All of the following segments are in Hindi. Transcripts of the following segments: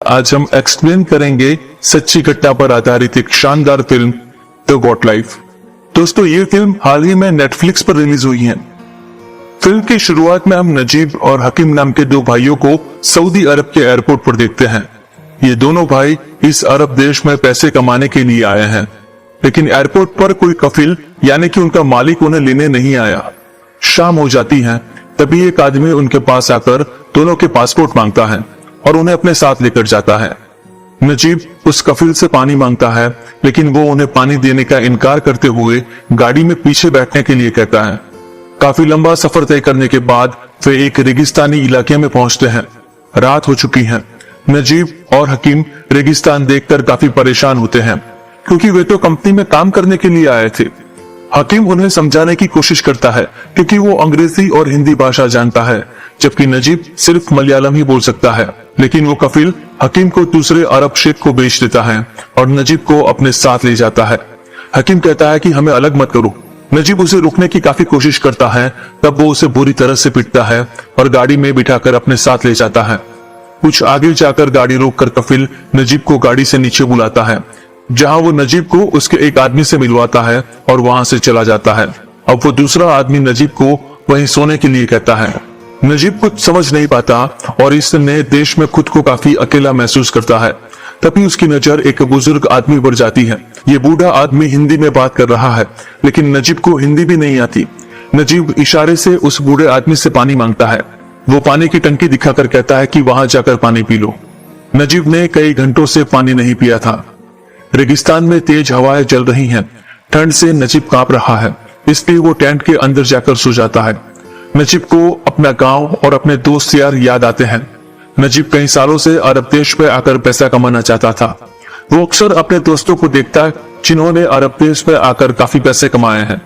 आज हम एक्सप्लेन करेंगे सच्ची घटना पर आधारित एक शानदार फिल्म द गॉट लाइफ। दोस्तों, ये फिल्म हाल ही में नेटफ्लिक्स पर रिलीज हुई है। फिल्म की शुरुआत में हम नजीब और हकीम नाम के दो भाइयों को सऊदी अरब के एयरपोर्ट पर देखते हैं। ये दोनों भाई इस अरब देश में पैसे कमाने के लिए आए हैं, लेकिन एयरपोर्ट पर कोई कफिल यानी कि उनका मालिक उन्हें लेने नहीं आया। शाम हो जाती है, तभी एक आदमी उनके पास आकर दोनों के पासपोर्ट मांगता है और उन्हें अपने साथ लेकर जाता है। नजीब उस कफिल से पानी मांगता है, लेकिन वो उन्हें पानी देने का इनकार करते हुए गाड़ी में पीछे बैठने के लिए कहता है। काफी लंबा सफर तय करने के बाद वे एक रेगिस्तानी इलाके में पहुंचते हैं। रात हो चुकी है। नजीब और हकीम रेगिस्तान देखकर काफी परेशान होते हैं, क्योंकि वे तो कंपनी में काम करने के लिए आए थे। हकीम उन्हें समझाने की कोशिश करता है, क्योंकि वो अंग्रेजी और हिंदी भाषा जानता है, जबकि नजीब सिर्फ मलयालम ही बोल सकता है। लेकिन वो कफिल हकीम को दूसरे अरब शेख को बेच देता है और नजीब को अपने साथ ले जाता है। हकीम कहता है कि हमें अलग मत करो। नजीब उसे रोकने की काफी कोशिश करता है, तब वो उसे बुरी तरह से पीटता है और गाड़ी में बिठाकर अपने साथ ले जाता है। कुछ आगे जाकर गाड़ी रोककर कफिल नजीब को गाड़ी से नीचे बुलाता है, जहां वो नजीब को उसके एक आदमी से मिलवाता है और वहां से चला जाता है। अब वो दूसरा आदमी नजीब को वहीं सोने के लिए कहता है। नजीब कुछ समझ नहीं पाता और इस नए देश में खुद को काफी अकेला महसूस करता है। तभी उसकी नजर एक बुजुर्ग आदमी पर जाती है। ये बूढ़ा आदमी हिंदी में बात कर रहा है, लेकिन नजीब को हिंदी भी नहीं आती। नजीब इशारे से उस बूढ़े आदमी से पानी मांगता है। वो पानी की टंकी दिखाकर कहता है कि वहां जाकर पानी पी लो। नजीब ने कई घंटों से पानी नहीं पिया था। रेगिस्तान में तेज हवाएं चल रही हैं। ठंड से नजीब कांप रहा है, इसलिए वो टेंट के अंदर जाकर सो जाता है। नजीब को अपना गांव और अपने दोस्त यार याद आते हैं। नजीब कई सालों से अरब देश में आकर पैसा कमाना चाहता था। वो अक्सर अपने दोस्तों को देखता है जिन्होंने अरब देश में आकर काफी पैसे कमाए हैं।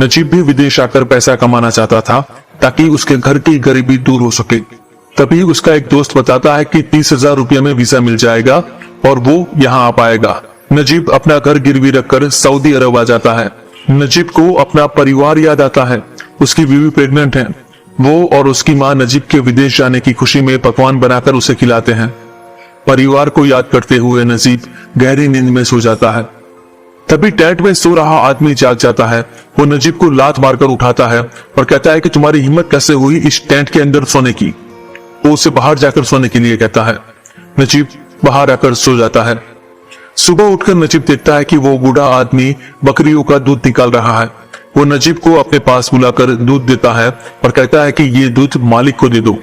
नजीब भी विदेश आकर पैसा कमाना चाहता था, ताकि उसके घर की गरीबी दूर हो सके। तभी उसका एक दोस्त बताता है कि 30,000 रुपये में वीजा मिल जाएगा और वो यहाँ आ पाएगा। नजीब अपना घर गिरवी रखकर सऊदी अरब आ जाता है। नजीब को अपना परिवार याद आता है। उसकी बीवी प्रेग्नेंट है। वो और उसकी माँ नजीब के विदेश जाने की खुशी में पकवान बनाकर उसे खिलाते हैं। परिवार को याद करते हुए नजीब गहरी नींद में सो जाता है। तभी टेंट में सो रहा आदमी जाग जाता है। वो नजीब को लात मारकर उठाता है और कहता है कि तुम्हारी हिम्मत कैसे हुई इस टेंट के अंदर सोने की। वो उसे बाहर जाकर सोने के लिए कहता है। नजीब बाहर आकर सो जाता है। सुबह उठकर नजीब देखता है कि वो बूढ़ा आदमी बकरियों का दूध निकाल रहा है। वो नजीब को अपने पास बुलाकर दूध देता है और कहता है कि ये दूध मालिक को दे दो।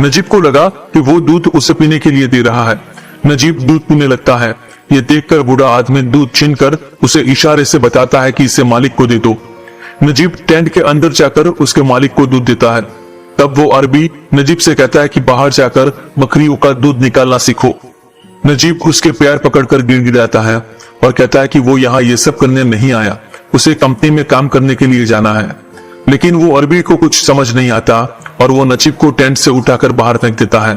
नजीब को लगा कि वो दूध उसे पीने के लिए दे रहा है। नजीब दूध पीने लगता है। ये देखकर बूढ़ा आदमी दूध छीनकर उसे इशारे से बताता है कि इसे मालिक को दे दो। नजीब टेंट के अंदर जाकर उसके मालिक को दूध देता है। तब वो अरबी नजीब से कहता है कि बाहर जाकर बकरियों का दूध निकालना सीखो। नजीब उसके पैर पकड़कर गिड़गिड़ाता है और कहता है कि वो यहाँ ये सब करने नहीं आया, उसे कंपनी में काम करने के लिए जाना है। लेकिन वो अरबी को कुछ समझ नहीं आता और वो नजीब को टेंट से उठाकर बाहर फेंक देता है।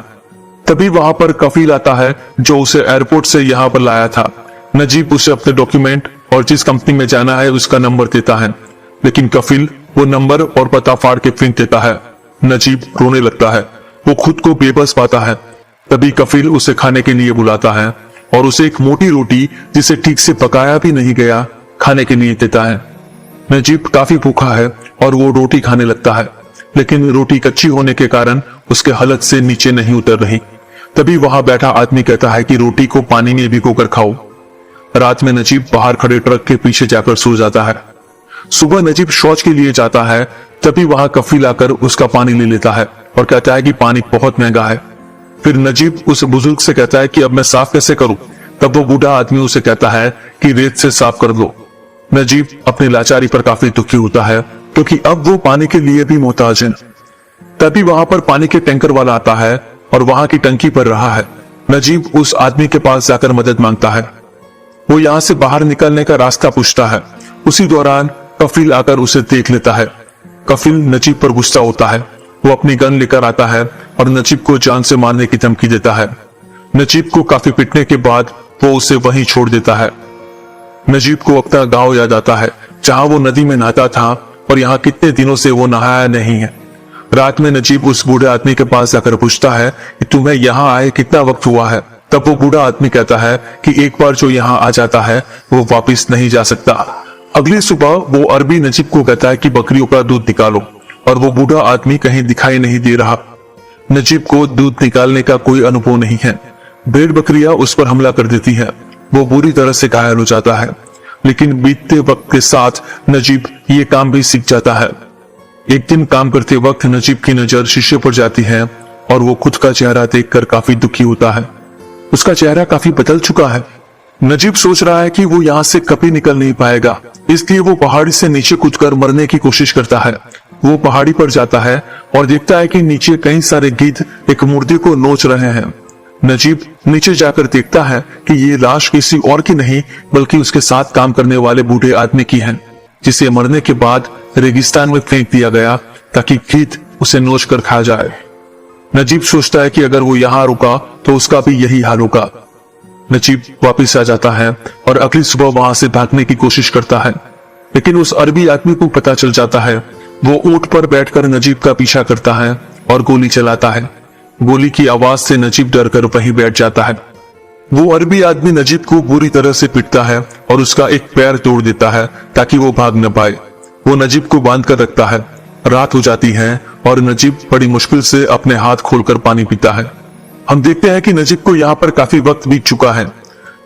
तभी वहां पर कफिल आता है, जो उसे एयरपोर्ट से यहाँ पर लाया था। नजीब उसे अपने डॉक्यूमेंट और जिस कंपनी में जाना है उसका नंबर देता है, लेकिन कफिल वो नंबर और पता फाड़ के फेंक देता है। नजीब रोने लगता है। वो खुद को बेबस पाता है। तभी कफिल उसे खाने के लिए बुलाता है और उसे एक मोटी रोटी, जिसे ठीक से पकाया भी नहीं गया, खाने के लिए देता है। नजीब काफी भूखा है और वो रोटी खाने लगता है, लेकिन रोटी कच्ची होने के कारण उसके हलक से नीचे नहीं उतर रही। तभी वहां बैठा आदमी कहता है कि रोटी को पानी में भिगोकर खाओ। रात में नजीब बाहर खड़े ट्रक के पीछे जाकर सो जाता है। सुबह नजीब शौच के लिए जाता है। तभी वहां कफिल आकर उसका पानी ले लेता है और कहता है कि पानी बहुत महंगा है। फिर नजीब उस बुजुर्ग से कहता है कि अब मैं साफ कैसे करूं। तब वो बूढ़ा आदमी उसे कहता है कि रेत से साफ कर लो। नजीब अपनी लाचारी पर काफी दुखी होता है, क्योंकि अब वो पानी के लिए भी मोहताज है। तभी वहां पर पानी के टैंकर वाला आता है और वहां की टंकी पर रहा है। नजीब उस आदमी के पास जाकर मदद मांगता है। वो यहाँ से बाहर निकलने का रास्ता पूछता है। उसी दौरान कफिल आकर उसे देख लेता है। कफिल नजीब पर गुस्सा होता है। वो अपनी गन लेकर आता है और नजीब को जान से मारने की धमकी देता है। नजीब को काफी पिटने के बाद वो उसे वहीं छोड़ देता है। नजीब को अपना गांव याद आता है, जहां वो नदी में नहाता था और यहाँ कितने दिनों से वो नहाया नहीं है। रात में नजीब उस बूढ़े आदमी के पास जाकर पूछता है कि तुम्हें यहाँ आए कितना वक्त हुआ है। तब वो बूढ़ा आदमी कहता है कि एक बार जो यहाँ आ जाता है वो वापस नहीं जा सकता। अगली सुबह वो अरबी नजीब को कहता है कि बकरियों का दूध निकालो, और वो बूढ़ा आदमी कहीं दिखाई नहीं दे रहा। नजीब को दूध निकालने का कोई अनुभव नहीं है। भेड़ बकरियां उस पर हमला कर देती है। वो बुरी तरह से घायल हो जाता है, लेकिन बीतते वक्त के साथ नजीब ये काम भी सीख जाता है। एक दिन काम करते वक्त नजीब की नजर शीशे पर जाती है और वो खुद का चेहरा देखकर काफी दुखी होता है। उसका चेहरा काफी बदल चुका है। नजीब सोच रहा है कि वो यहाँ से कभी निकल नहीं पाएगा, इसलिए वो पहाड़ी से नीचे कूदकर मरने की कोशिश करता है। वो पहाड़ी पर जाता है और देखता है कि नीचे कई सारे गिद्ध एक मुर्दे को नोच रहे हैं। नजीब नीचे जाकर देखता है कि ये लाश किसी और की नहीं बल्कि उसके साथ काम करने वाले बूढ़े आदमी की है, जिसे मरने के बाद रेगिस्तान में फेंक दिया गया ताकि गिद्ध उसे नोच कर खा जाए। नजीब सोचता है कि अगर वो यहाँ रुका तो उसका भी यही हाल होगा। नजीब वापस आ जाता है और अगली सुबह वहां से भागने की कोशिश करता है, लेकिन उस अरबी आदमी को पता चल जाता है। वो ऊंट पर बैठकर नजीब का पीछा करता है और गोली चलाता है। गोली की आवाज से नजीब डर कर वहीं बैठ जाता है। वो अरबी आदमी नजीब को बुरी तरह से पीटता है और उसका एक पैर तोड़ देता है ताकि वो भाग न पाए। वो नजीब को बांध कर रखता है। रात हो जाती है और नजीब बड़ी मुश्किल से अपने हाथ खोलकर पानी पीता है। हम देखते हैं कि नजीब को यहाँ पर काफी वक्त बीत चुका है।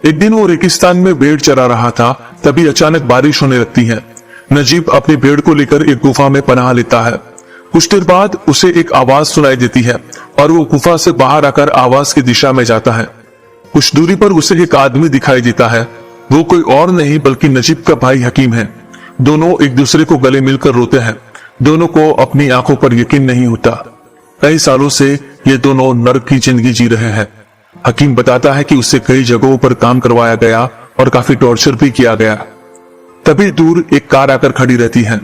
एक दिन वो रेगिस्तान में भेड़ चरा रहा था, तभी अचानक बारिश होने लगती है। नजीब अपनी भेड़ को लेकर एक गुफा में पनाह लेता है। कुछ देर बाद उसे एक आवाज सुनाई देती है और वो गुफा से बाहर आकर आवाज की दिशा में जाता है। कुछ दूरी पर उसे एक आदमी दिखाई देता है। वो कोई और नहीं बल्कि नजीब का भाई हकीम है। दोनों एक दूसरे को गले मिलकर रोते हैं। दोनों को अपनी आंखों पर यकीन नहीं होता। कई सालों से ये दोनों नर्क की जिंदगी जी रहे हैं। हकीम बताता है कि उससे कई जगहों पर काम करवाया गया और काफी टॉर्चर भी किया गया। तभी दूर एक कार आकर खड़ी रहती है।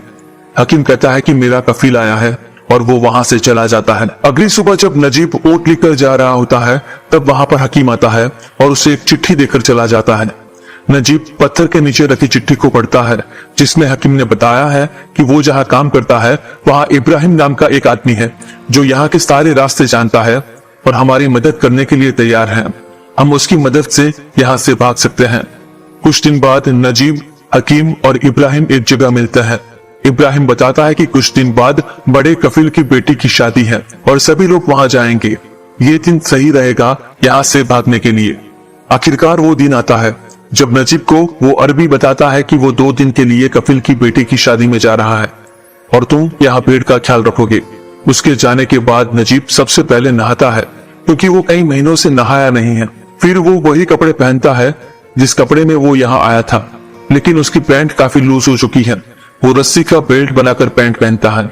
हकीम कहता है कि मेरा कफील आया है और वो वहां से चला जाता है। अगली सुबह जब नजीब ऊंट लेकर जा रहा होता है तब वहां पर हकीम आता है और उसे एक चिट्ठी देकर चला जाता है। नजीब पत्थर के नीचे रखी चिट्ठी को पढ़ता है, जिसमें हकीम ने बताया है कि वो जहाँ काम करता है वहाँ इब्राहिम नाम का एक आदमी है जो यहाँ के सारे रास्ते जानता है और हमारी मदद करने के लिए तैयार है। हम उसकी मदद से यहाँ से भाग सकते हैं। कुछ दिन बाद नजीब, हकीम और इब्राहिम एक जगह मिलते हैं। इब्राहिम बताता है कि कुछ दिन बाद बड़े कफील की बेटी की शादी है और सभी लोग वहां जाएंगे। ये दिन सही रहेगा यहाँ से भागने के लिए। आखिरकार वो दिन आता है जब नजीब को वो अरबी बताता है कि वो 2 दिन के लिए कफील की बेटी की शादी में जा रहा है और तुम यहाँ पेड़ का ख्याल रखोगे। उसके जाने के बाद नजीब सबसे पहले नहाता है क्योंकि वो कई महीनों से नहाया नहीं है। फिर वो वही कपड़े पहनता है जिस कपड़े में वो यहाँ आया था, लेकिन उसकी पैंट काफी लूज हो चुकी है। वो रस्सी का बेल्ट बनाकर पैंट पहनता है।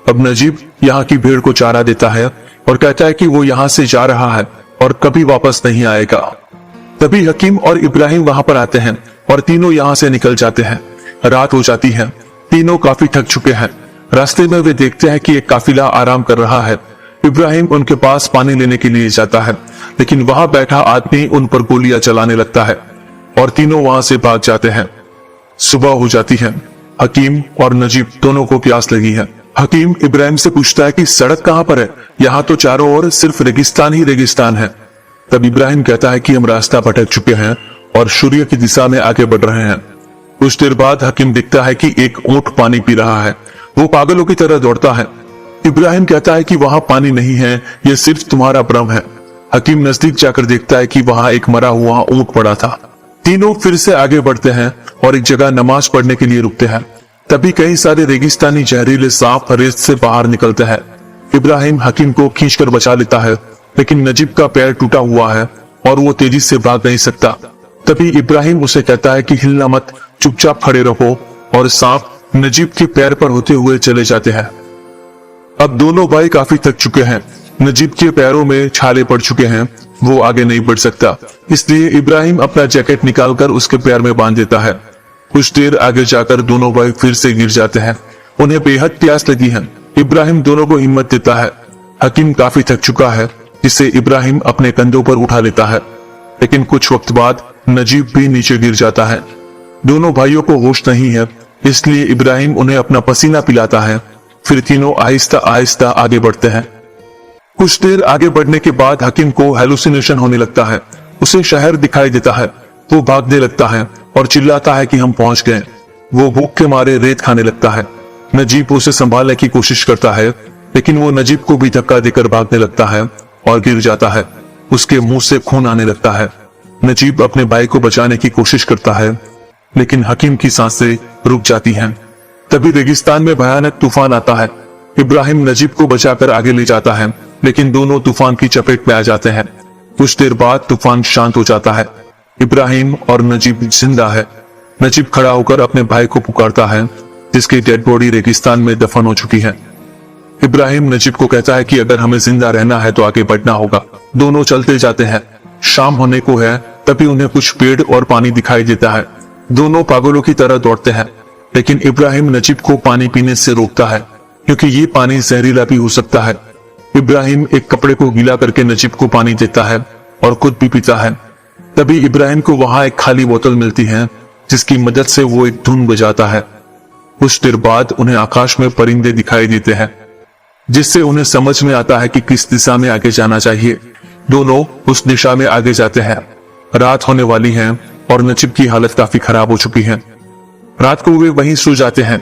अब नजीब यहाँ की भेड़ को चारा देता है और कहता है कि वो यहाँ से जा रहा है और कभी वापस नहीं आएगा। तभी हकीम और इब्राहिम वहां पर आते हैं और तीनों यहाँ से निकल जाते हैं। रात हो जाती है। तीनों काफी थक चुके हैं। रास्ते में वे देखते हैं कि एक काफिला आराम कर रहा है। इब्राहिम उनके पास पानी लेने के लिए जाता है, लेकिन वहां बैठा आदमी उन पर गोलियां चलाने लगता है और तीनों वहां से भाग जाते हैं। सुबह हो जाती है। हकीम और नजीब दोनों को प्यास लगी है। हकीम इब्राहिम से पूछता है कि सड़क कहाँ पर है? यहाँ तो चारों ओर सिर्फ रेगिस्तान ही रेगिस्तान है। तब इब्राहिम कहता है कि हम रास्ता भटक चुके हैं और सूर्य की दिशा में आगे बढ़ रहे हैं। कुछ देर बाद हकीम दिखता है कि एक ऊंट पानी पी रहा है। वो पागलों की तरह दौड़ता है। इब्राहिम कहता है कि वहां पानी नहीं है, यह सिर्फ तुम्हारा भ्रम है। हकीम नजदीक जाकर देखता है कि वहां एक मरा हुआ ऊंट पड़ा था। तीनों फिर से आगे बढ़ते हैं और एक जगह नमाज पढ़ने के लिए रुकते हैं। तभी कई सारे रेगिस्तानी जहरीले सांप रेत से बाहर निकलते हैं। इब्राहिम हकीम को खींचकर बचा लेता है, लेकिन नजीब का पैर टूटा हुआ है और वो तेजी से भाग नहीं सकता। तभी इब्राहिम उसे कहता है कि हिलना मत, चुपचाप खड़े रहो, और सांप नजीब के पैर पर होते हुए चले जाते हैं। अब दोनों भाई काफी थक चुके हैं। नजीब के पैरों में छाले पड़ चुके हैं। वो आगे नहीं बढ़ सकता, इसलिए इब्राहिम अपना जैकेट निकालकर उसके पैर में बांध देता है। कुछ देर आगे जाकर दोनों भाई फिर से गिर जाते हैं। उन्हें बेहद प्यास लगी है। इब्राहिम दोनों को हिम्मत देता है। हकीम काफी थक चुका है, जिसे इब्राहिम अपने कंधों पर उठा लेता है, लेकिन कुछ वक्त बाद नजीब भी नीचे गिर जाता है। दोनों भाइयों को होश नहीं है, इसलिए इब्राहिम उन्हें अपना पसीना पिलाता है। फिर तीनों आहिस्ता आहिस्ता आगे बढ़ते हैं। कुछ देर आगे बढ़ने के बाद हकीम को हेलुसिनेशन होने लगता है। उसे शहर दिखाई देता है। वो भागने लगता है और चिल्लाता है कि हम पहुंच गए। वो भूख के मारे रेत खाने लगता है। नजीब उसे संभालने की कोशिश करता है, लेकिन वो नजीब को भी धक्का देकर भागने लगता है और गिर जाता है। उसके मुंह से खून आने लगता है। नजीब अपने भाई को बचाने की कोशिश करता है, लेकिन हकीम की सांसें रुक जाती हैं। तभी रेगिस्तान में भयानक तूफान आता है। इब्राहिम नजीब को बचाकर आगे ले जाता है, लेकिन दोनों तूफान की चपेट में आ जाते हैं। कुछ देर बाद तूफान शांत हो जाता है। इब्राहिम और नजीब जिंदा है। नजीब खड़ा होकर अपने भाई को पुकारता है, जिसकी डेड बॉडी रेगिस्तान में दफन हो चुकी है। इब्राहिम नजीब को कहता है कि अगर हमें जिंदा रहना है तो आगे बढ़ना होगा। दोनों चलते जाते हैं। शाम होने को है, तभी उन्हें कुछ पेड़ और पानी दिखाई देता है। दोनों पागलों की तरह दौड़ते हैं, लेकिन इब्राहिम नजीब को पानी पीने से रोकता है, क्योंकि ये पानी जहरीला भी हो सकता है। इब्राहिम एक कपड़े को गीला करके नजीब को पानी देता है और खुद भी पीता है। तभी इब्राहिम को वहां एक खाली बोतल मिलती है, जिसकी मदद से वो एक धुन बजाता है। कुछ देर बाद उन्हें आकाश में परिंदे दिखाई देते हैं, जिससे उन्हें समझ में आता है कि किस दिशा में आगे जाना चाहिए। दोनों उस दिशा में आगे जाते हैं। रात होने वाली है और नजीब की हालत काफी खराब हो चुकी है। रात को वे वहीं सो जाते हैं।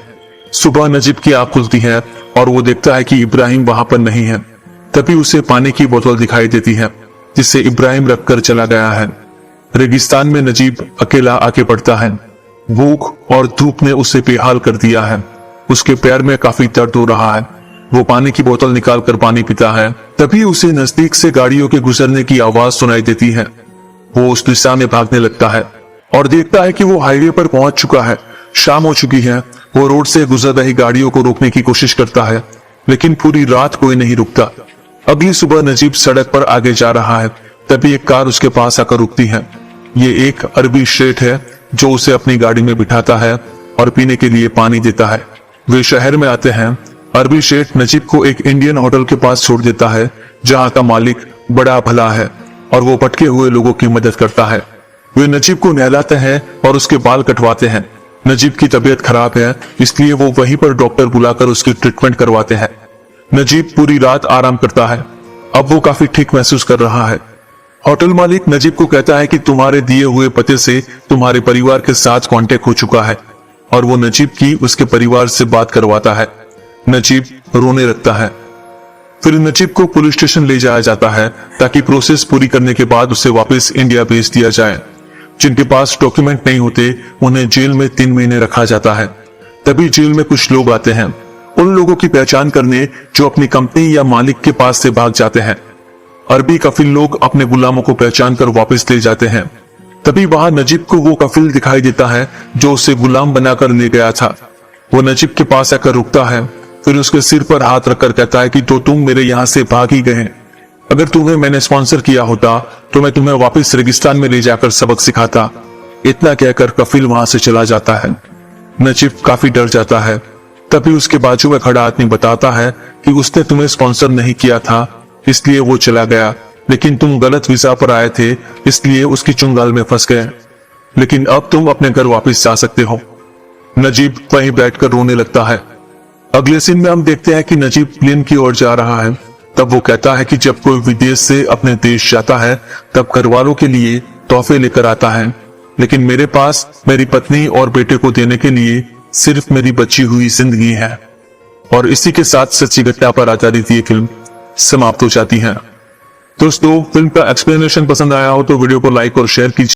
सुबह नजीब की आंख खुलती है और वो देखता है कि इब्राहिम वहां पर नहीं है। तभी उसे पानी की बोतल दिखाई देती है, जिसे इब्राहिम रखकर चला गया है। रेगिस्तान में नजीब अकेला आके पड़ता है। भूख और धूप ने उसे बेहाल कर दिया है। उसके पैर में काफी दर्द हो रहा है। वो पानी की बोतल निकालकर पानी पीता है। तभी उसे नजदीक से गाड़ियों के गुजरने की आवाज सुनाई देती है। वो उस दिशा में भागने लगता है और देखता है कि वो हाईवे पर पहुंच चुका है। शाम हो चुकी है। वो रोड से गुजर रही गाड़ियों को रोकने की कोशिश करता है, लेकिन पूरी रात कोई नहीं रुकता। अगली सुबह नजीब सड़क पर आगे जा रहा है। तभी एक कार उसके पास आकर रुकती है। ये एक अरबी शेठ है, जो उसे अपनी गाड़ी में बिठाता है और पीने के लिए पानी देता है। वे शहर में आते हैं। अरबी शेठ नजीब को एक इंडियन होटल के पास छोड़ देता है, जहां का मालिक बड़ा भला है और वो भटके हुए लोगों की मदद करता है। वे नजीब को नहलाते हैं और उसके बाल कटवाते हैं। नजीब की तबीयत खराब है, इसलिए वो वहीं पर डॉक्टर बुलाकर उसकी ट्रीटमेंट करवाते हैं। नजीब पूरी रात आराम करता है। अब वो काफी ठीक महसूस कर रहा है। होटल मालिक नजीब को कहता है कि तुम्हारे दिए हुए पते से तुम्हारे परिवार के साथ कांटेक्ट हो चुका है, और वो नजीब की उसके परिवार से बात करवाता है। नजीब रोने लगता है। फिर नजीब को पुलिस स्टेशन ले जाया जाता है, ताकि प्रोसेस पूरी करने के बाद उसे वापस इंडिया भेज दिया जाए। जिनके पास डॉक्यूमेंट नहीं होते, उन्हें जेल में 3 महीने रखा जाता है। तभी जेल में कुछ लोग आते हैं, उन लोगों की पहचान करने जो अपनी कंपनी या मालिक के पास से भाग जाते हैं। अरबी कफिल लोग अपने गुलामों को पहचान कर वापस ले जाते हैं। तभी वहां नजीब को वो कफिल दिखाई देता है, जो उसे गुलाम बनाकर ले गया था। वो नजीब के पास आकर रुकता है, फिर उसके सिर पर हाथ रखकर कहता है कि तो तुम मेरे यहाँ से भाग ही गए। अगर तुम्हें मैंने स्पॉन्सर किया होता तो मैं तुम्हें वापस रेगिस्तान में ले जाकर सबक सिखाता। इतना कहकर कफिल वहां से चला जाता है। नजीब काफी डर जाता है। तभी उसके बाजू में खड़ा आदमी बताता है कि उसने तुम्हें स्पॉन्सर नहीं किया था, इसलिए वो चला गया, लेकिन तुम गलत वीजा पर आए थे, इसलिए उसकी चुंगाल में फंस गए। लेकिन अब तुम अपने घर वापस जा सकते हो। नजीब वहीं बैठकर रोने लगता है। अगले सीन में हम देखते हैं कि नजीब प्लेन की ओर जा रहा है। तब वो कहता है कि जब कोई विदेश से अपने देश जाता है, तब घर वालों के लिए तोहफे लेकर आता है, लेकिन मेरे पास मेरी पत्नी और बेटे को देने के लिए सिर्फ मेरी बची हुई जिंदगी है। और इसी के साथ सच्ची घटना पर आधारित ये फिल्म समाप्त हो जाती है। दोस्तों, फिल्म का एक्सप्लेनेशन पसंद आया हो तो वीडियो को लाइक और शेयर कीजिए।